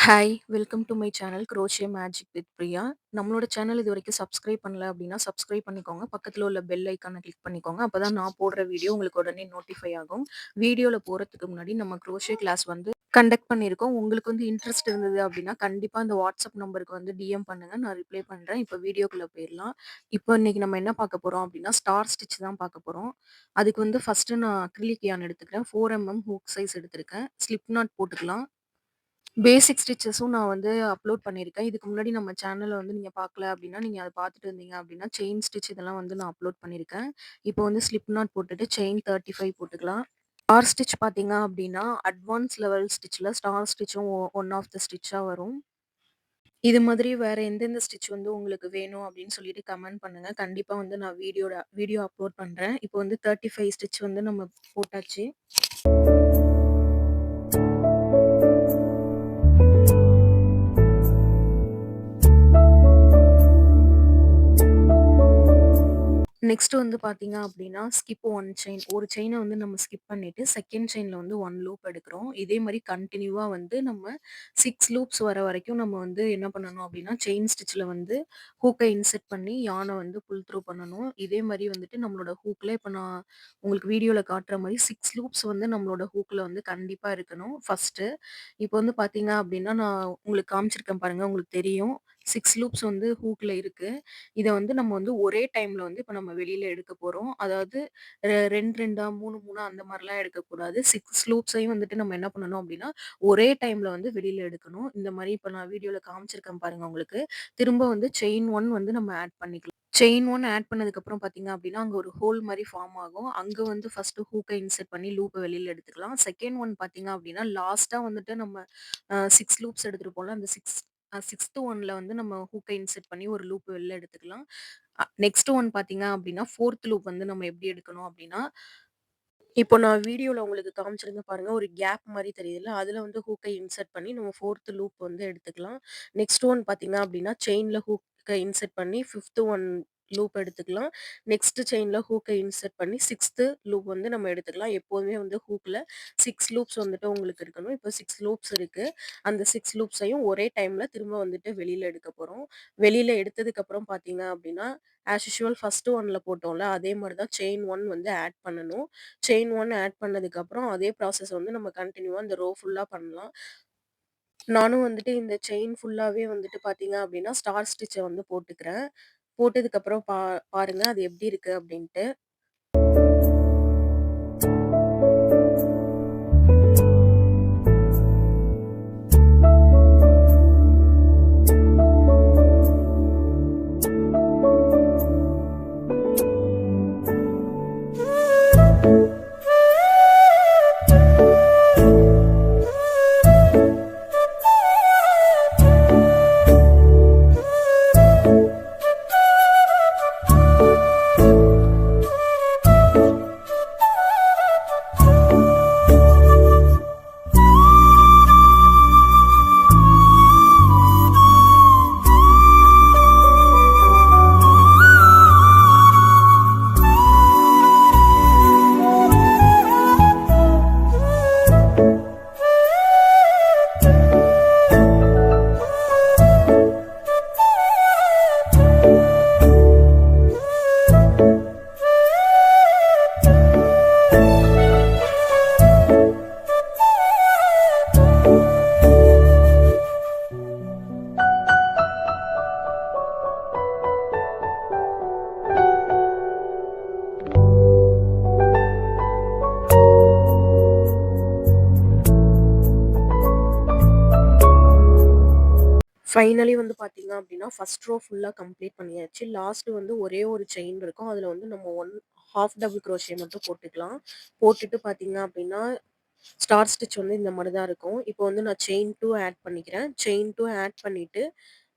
Hi! Welcome do my channel Croatia magic with Priya. நம்மளோட channel இதுவரைக்கும் subscribe பண்ணல அப்டின்னா, சப்ஸ்கிரைப் பண்ணிக்கோங்க. பக்கத்துல உள்ள பெல் ஐகான கிளிக் பண்ணிக்கோங்க. அப்பதான் நான் போடுற வீடியோ உங்களுக்கு உடனே நோட்டிஃபை ஆகும். வீடியோல போறதுக்கு முன்னாடி நம்ம குரோஷியா கிளாஸ் வந்து கண்டக்ட் பண்ணியிருக்கோம். உங்களுக்கு வந்து இன்ட்ரெஸ்ட் இருந்தது அப்டின்னா, கண்டிப்பா இந்த வாட்ஸ்அப் நம்பருக்கு வந்து டிஎம் பண்ணுங்க. நான் ரிப்ளை பண்றேன். இப்ப வீடியோக்குள்ள போயிரலாம். இப்போ இன்னைக்கு நம்ம என்ன பார்க்க போறோம் அப்டின்னா, ஸ்டார் ஸ்டிச் தான் பார்க்க போறோம். அதுக்கு வந்து ஃபர்ஸ்ட்டு நான் அக்ரிலிக் யான் எடுத்துக்கிறேன். 4 ஹூக் சைஸ் எடுத்திருக்கேன். ஸ்லிப் நாட் போட்டுக்கலாம். பேசிக் ஸ்டிச்சஸும் நான் வந்து அப்லோட் பண்ணியிருக்கேன். இதுக்கு முன்னாடி நம்ம சேனல்ல வந்து நீங்க பார்க்கல அப்டின்னா, நீங்க அத பார்த்துட்டு இருந்தீங்க அப்டின்னா, செயின் ஸ்டிச் இதெல்லாம் வந்து நான் அப்லோட் பண்ணியிருக்கேன். இப்போ வந்து ஸ்லிப் நாட் போட்டுட்டு செயின் 35 போட்டுக்கலாம். ஸ்டார் ஸ்டிச் பார்த்தீங்க அப்டின்னா, அட்வான்ஸ் லெவல் ஸ்டிச்ல ஸ்டார் ஸ்டிச்சும் ஒன் ஆஃப் த ஸ்டிச்சா வரும். இது மாதிரி வேற எந்தெந்த ஸ்டிச் வந்து உங்களுக்கு வேணும் அப்டின்னு சொல்லிட்டு கமெண்ட் பண்ணுங்க. கண்டிப்பா வந்து நான் வீடியோ அப்லோட் பண்றேன். இப்போ வந்து 35 ஸ்டிச் வந்து நம்ம போட்டாச்சு. நெக்ஸ்ட் வந்து பார்த்தீங்க அப்டின்னா, ஸ்கிப் 1 செயின். ஒரு செயின வந்து நம்ம ஸ்கிப் பண்ணிட்டு, செகண்ட் செயின்ல வந்து 1 லூப் எடுக்கிறோம். இதே மாரி கன்டினியூவா வந்து நம்ம 6 லூப்ஸ் வர வரைக்கும் நம்ம வந்து என்ன பண்ணணும் அப்டின்னா, செயின் ஸ்டிச்ல வந்து ஹூக்க இன்செர்ட் பண்ணி யான வந்து புல் த்ரூ பண்ணணும். இதே மாரி வந்துட்டு நம்மளோட ஹூக்ல இப்ப நான் உங்களுக்கு வீடியோல காட்டுற மாரி 6 லூப்ஸ் வந்து நம்மளோட ஹூக்ல வந்து கண்டிப்பா இருக்கணும் ஃபர்ஸ்ட்டு. இப்போ வந்து பார்த்தீங்க அப்டின்னா, நான் உங்களுக்கு காமிச்சிருக்கேன் பாருங்க. உங்களுக்கு தெரியும். 6 லூப்ஸ் வந்து ஹூக்ல இருக்கு. இத வந்து நம்ம வந்து ஒரே டைம்ல வந்து இப்ப நம்ம வெளியில எடுக்க போறோம். அதாவது 2, 2 3, 3 அந்த மாரிலாம் எடுக்கக்கூடாது. 6 லூப்ஸையும் வந்துட்டு நம்ம என்ன பண்ணணும் அப்டின்னா, ஒரே டைம்ல வந்து வெளியில எடுக்கணும். இந்த மாரி இப்ப நான் வீடியோல காமிச்சிருக்கேன் பாருங்க உங்களுக்கு. திரும்ப வந்து செயின் 1 வந்து நம்ம ஆட் பண்ணிக்கலாம். செயின் 1 ஆட் பண்ணதுக்கப்புறம் பார்த்தீங்க அப்டின்னா, அங்க ஒரு ஹோல் மாரி ஃபார்ம் ஆகும். அங்க வந்து ஃபர்ஸ்ட்டு ஹூக்க இன்செர்ட் பண்ணி லூப்ப வெளியில எடுத்துக்கலாம். செகண்ட் ஒன் பார்த்தீங்க அப்டின்னா, லாஸ்ட்டா வந்துட்டு நம்ம 6 லூப்ஸ் எடுத்திருப்போம்ல, அந்த 6த் ஒன்ல வந்து நம்ம ஹூக்க இன்செர்ட் பண்ணி ஒரு லூப் வெளில எடுத்துக்கலாம். நெக்ஸ்ட் ஒன் பார்த்தீங்க அப்டின்னா, 4த் லூப் வந்து நம்ம எப்படி எடுக்கணும் அப்டின்னா, இப்போ நான் வீடியோல உங்களுக்கு காமிச்சிருந்தேன் பாருங்க. ஒரு கேப் மாரி தெரியுதுல்ல, அதுல வந்து ஹூக்க இன்செர்ட் பண்ணி நம்ம 4த் லூப் வந்து எடுத்துக்கலாம். நெக்ஸ்ட் ஒன் பார்த்தீங்க அப்டின்னா, செயின்ல ஹூக்க இன்செர்ட் பண்ணி 5த் ஒன் லூப் எடுத்துக்கலாம். நெக்ஸ்ட் செயின்ல ஹூக்க இன்செர்ட் பண்ணி 6த் லூப் வந்து நம்ம எடுத்துக்கலாம். எப்போதுமே வந்து ஹூக்ல 6 லூப்ஸ் வந்துட்டு உங்களுக்கு இருக்கணும். இப்போ 6 லூப்ஸ் இருக்கு. அந்த 6 லூப்ஸையும் ஒரே டைம்ல திரும்ப வந்துட்டு வெளியில எடுக்க போறோம். வெளியில எடுத்ததுக்கப்புறம் பார்த்தீங்க அப்டின்னா, ஆஸ் யூசுவல் ஃபர்ஸ்ட் ஒன்ல போட்டோம்ல, அதே மாரி தான் செயின் 1 வந்து ஆட் பண்ணணும். செயின் 1 ஆட் பண்ணதுக்கப்புறம் அதே ப்ராசஸ் வந்து நம்ம கன்டினியூவா இந்த ரோ ஃபுல்லா பண்ணலாம். நானும் வந்துட்டு இந்த செயின் ஃபுல்லாவே வந்துட்டு பார்த்தீங்க அப்டின்னா, ஸ்டார் ஸ்டிச்ச வந்து போட்டுக்கிறேன். போட்டதுக்கப்புறம் பாருங்க அது எப்டி இருக்கு அப்டின்ட்டு. ஃபைனலி வந்து பார்த்தீங்க அப்டின்னா, ஃபர்ஸ்ட் ரோ ஃபுல்லா கம்ப்ளீட் பண்ணியாச்சு. லாஸ்ட் வந்து ஒரே ஒரு செயின் இருக்கும். அதுல வந்து நம்ம 1/2 டபுள் குரோஷியே மட்டும் போட்டுக்கலாம். போட்டுட்டு பார்த்தீங்க அப்டின்னா, ஸ்டார் ஸ்டிச் வந்து இந்த மாரி தான் இருக்கும். இப்போ வந்து நான் செயின் 2 ஆட் பண்ணிக்கிறேன். செயின் 2 ஆட் பண்ணிட்டு,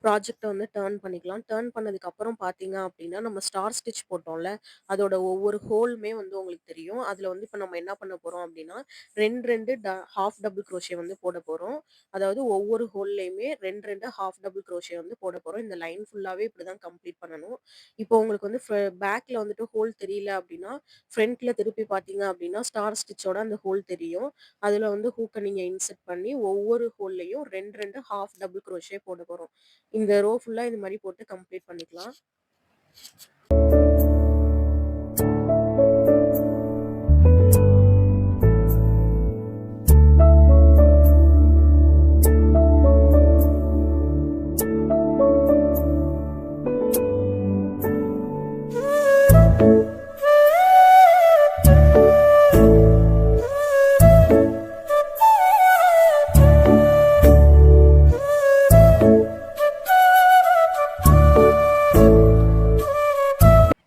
ப்ராஜெக்ட்ட வந்து டர்ன் பண்ணிக்கலாம். டர்ன் பண்ணதுக்கப்புறம் பார்த்தீங்க அப்டின்னா, நம்ம ஸ்டார் ஸ்டிச் போட்டோம்ல, அதோட ஒவ்வொரு ஹோலுமே வந்து உங்களுக்கு தெரியும். அதுல வந்து இப்ப நம்ம என்ன பண்ண போறோம் அப்டின்னா, 2, 2 ஹாஃப் டபுள் குரோஷே வந்து போட போறோம். அதாவது ஒவ்வொரு ஹோல்லயுமே 2, 2 ஹாஃப் டபுள் குரோஷே வந்து போட போறோம். இந்த லைன் ஃபுல்லாவே இப்டிதான் கம்ப்ளீட் பண்ணணும். இப்போ உங்களுக்கு வந்து பேக்ல வந்துட்டு ஹோல் தெரியல அப்டின்னா, ஃப்ரண்ட்ல திருப்பி பார்த்தீங்க அப்டின்னா, ஸ்டார் ஸ்டிச்சோட அந்த ஹோல் தெரியும். அதுல வந்து ஹூக்க நீங்க இன்செர்ட் பண்ணி ஒவ்வொரு ஹோல்லயும் 2, 2 ஹாஃப் டபுள் குரோஷே போட போறோம். இந்த ரோ ஃபுல்லா இது மாரி போட்டு கம்ப்ளீட் பண்ணிக்கலாம்.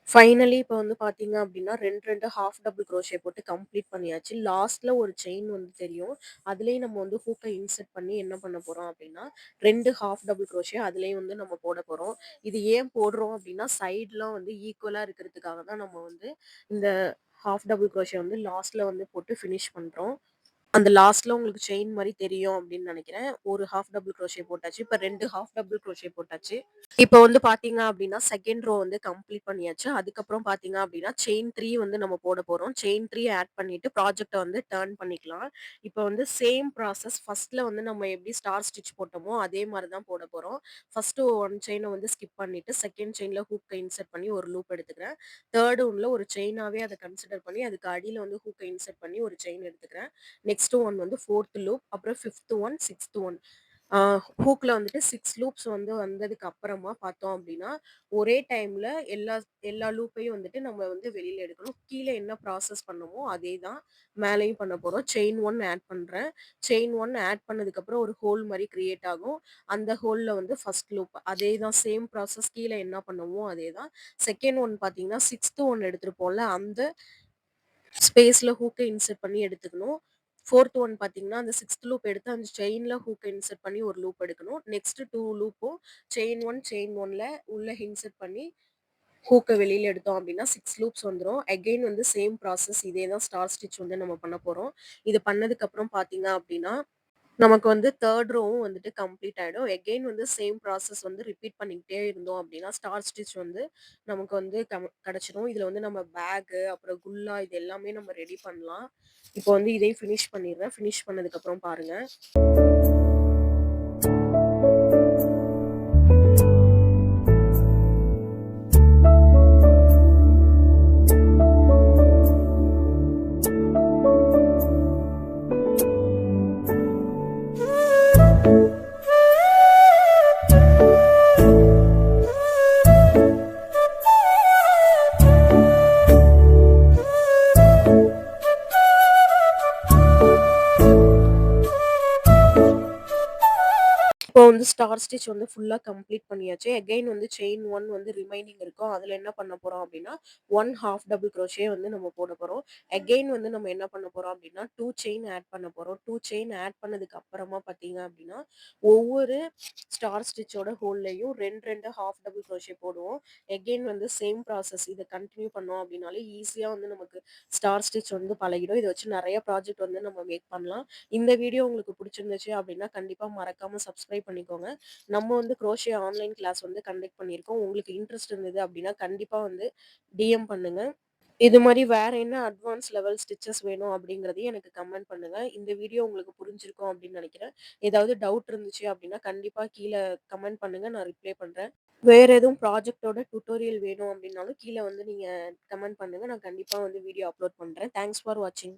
ஃபைனலி இப்ப வந்து பார்த்தீங்க அப்டின்னா, 2, 2 ஹாஃப் டபுள் குரோஷே போட்டு கம்ப்ளீட் பண்ணியாச்சு. லாஸ்ட்ல ஒரு செயின் வந்து தெரியும். அதுலயும் நம்ம வந்து ஹூக்க இன்செர்ட் பண்ணி என்ன பண்ண போறோம் அப்டின்னா, 2 ஹாஃப் டபுள் குரோஷே அதுலயும் வந்து நம்ம போட போறோம். இது ஏன் போடுறோம் அப்டின்னா, சைட்லாம் வந்து ஈக்குவலா இருக்கிறதுக்காக தான் நம்ம வந்து இந்த ஹாஃப் டபுள் குரோஷே வந்து லாஸ்ட்ல வந்து போட்டு ஃபினிஷ் பண்றோம். அந்த லாஸ்ட்ல உங்களுக்கு செயின் மாரி தெரியும் அப்டின்னு நெனைக்கிறேன். ஒரு ஹாஃப் டபுள் குரோஷே போட்டாச்சு. இப்ப 2 ஹாஃப் டபுள் குரோஷே போட்டாச்சு. இப்ப வந்து பார்த்தீங்க அப்டின்னா, செகண்ட் ரோ வந்து கம்ப்ளீட் பண்ணியாச்சு. அதுக்கப்புறம் பார்த்தீங்க அப்டின்னா, செயின் 3 வந்து நம்ம போட போறோம். செயின் 3 ஆட் பண்ணிட்டு ப்ராஜெக்ட்ட வந்து டர்ன் பண்ணிக்கலாம். இப்ப வந்து சேம் ப்ராசஸ் ஃபர்ஸ்ட்ல வந்து நம்ம எப்படி ஸ்டார் ஸ்டிச் போட்டோமோ, அதே மாரி தான் போட போறோம். ஃபர்ஸ்ட்டு 1 செயின வந்து ஸ்கிப் பண்ணிட்டு, செகண்ட் செயின்ல ஹூக்க இன்செர்ட் பண்ணி ஒரு லூப் எடுத்துக்கிறேன். தேர்ட் ஒன்ல ஒரு செயினாவே அத கன்சிடர் பண்ணி, அதுக்கு அடியில வந்து ஹூக்க இன்செர்ட் பண்ணி ஒரு செயின் எடுத்துக்கிறேன். நெக்ஸ்ட் ஒன் வந்து 4த் லூப், அப்புறம் 5த் ஒன், 6த் ஒன். ஆ ஹூக்ல வந்துட்டு 6 லூப்ஸ் வந்து வந்ததுக்கு அப்புறமா பார்த்தோம் அப்டின்னா, ஒரே டைம்ல எல்லா எல்லா லூப்பையும் வந்துட்டு நம்ம வந்து வெளியில எடுக்கணும். கீழ என்ன ப்ராசஸ் பண்ணோமோ, அதே தான் மேலயும் பண்ண போறோம். செயின் 1 ஆட் பண்றேன். செயின் 1 ஆட் பண்ணதுக்கப்புறம் ஒரு ஹோல் மாரி கிரியேட் ஆகும். அந்த ஹோல்ல வந்து ஃபர்ஸ்ட் லூப். அதே தான் சேம் ப்ராசஸ் கீழ என்ன பண்ணோமோ அதே தான். செகண்ட் ஒன் பார்த்தீங்கன்னா, 6த் ஒன் எடுத்திருப்போம்ல, அந்த ஸ்பேஸ்ல ஹூக்க இன்செர்ட் பண்ணி எடுத்துக்கணும். 4த் ஒன் பார்த்தீங்கன்னா, அந்த 6த் லூப் எடுத்து அந்த செயின்ல ஹூக்க இன்செர்ட் பண்ணி ஒரு லூப் எடுக்கணும். நெக்ஸ்ட் 2 லூப்பும் செயின் 1 செயின் 1ல உள்ள இன்செர்ட் பண்ணி ஹூக்க வெளியில எடுத்தோம் அப்டின்னா 6 லூப்ஸ் வந்துரும். அகைன் வந்து சேம் ப்ராசஸ் இதே தான் ஸ்டார் ஸ்டிச் வந்து நம்ம பண்ண போறோம். இது பண்ணதுக்கு அப்புறம் பார்த்தீங்க அப்டின்னா, நமக்கு வந்து 3 ரோவும் வந்துட்டு கம்ப்ளீட் ஆயிடும். எகைன் வந்து சேம் ப்ராசஸ் வந்து ரிப்பீட் பண்ணிக்கிட்டே இருந்தோம் அப்டின்னா, ஸ்டார் ஸ்டிச் வந்து நமக்கு வந்து கிடைச்சிரும். இதுல வந்து நம்ம பேகு, அப்புறம் குல்லா இது எல்லாமே நம்ம ரெடி பண்ணலாம். இப்போ வந்து இதையும் ஃபினிஷ் பண்ணிடுறேன். ஃபினிஷ் பண்ணதுக்கப்புறம் பாருங்க. இப்போ வந்து ஸ்டார் ஸ்டிச் வந்து ஃபுல்லா கம்ப்ளீட் பண்ணியாச்சு. அகைன் வந்து செயின் 1 வந்து ரிமைனிங் இருக்கும். அதுல என்ன பண்ண போறோம் அப்டின்னா, 1 ஹாஃப் டபுள் குரோஷே வந்து நம்ம போட போறோம். அகைன் வந்து நம்ம என்ன பண்ண போறோம் அப்டின்னா, 2 செயின் ஆட் பண்ண போறோம். 2 செயின் ஆட் பண்ணதுக்கு அப்புறமா பார்த்தீங்க அப்டின்னா, ஒவ்வொரு ஸ்டார் ஸ்டிச்சோட ஹோல்லயும் 2, 2 ஹாஃப் டபுள் குரோஷே போடுவோம். அகைன் வந்து சேம் ப்ராசஸ் இத கன்டின்யூ பண்ணோம் அப்டின்னாலே ஈஸியா வந்து நமக்கு ஸ்டார் ஸ்டிச் வந்து பழகிடும். இத வச்சு நெறைய ப்ராஜெக்ட் வந்து நம்ம மேக் பண்ணலாம். இந்த வீடியோ உங்களுக்கு பிடிச்சிருந்துச்சு அப்படின்னா, கண்டிப்பா மறக்காம சப்ஸ்கிரைப் பண்ணிக்கோங்க. நம்ம வந்து குரோஷியா ஆன்லைன் கிளாஸ் வந்து கண்டக்ட் பண்ணியிருக்கோம். உங்களுக்கு இன்ட்ரெஸ்ட் இருந்தது அப்படின்னா, கண்டிப்பா வந்து டிஎம் பண்ணுங்க. இது மாரி வேற என்ன அட்வான்ஸ் லெவல் ஸ்டிச்சஸ் வேணும் அப்படிங்கிறதையும் எனக்கு கமெண்ட் பண்ணுங்க. இந்த வீடியோ உங்களுக்கு புரிஞ்சிருக்கும் அப்படின்னு நெனைக்கிறேன். ஏதாவது டவுட் இருந்துச்சு அப்படின்னா, கண்டிப்பா கீழ கமெண்ட் பண்ணுங்க. நான் ரிப்ளை பண்றேன். வேற எதுவும் ப்ராஜெக்ட்டோட டியூட்டோரியல் வேணும் அப்படின்னாலும், கீழ வந்து நீங்க கமெண்ட் பண்ணுங்க. நான் கண்டிப்பா வந்து வீடியோ அப்லோட் பண்றேன். தேங்க்ஸ் ஃபார் வாட்சிங்.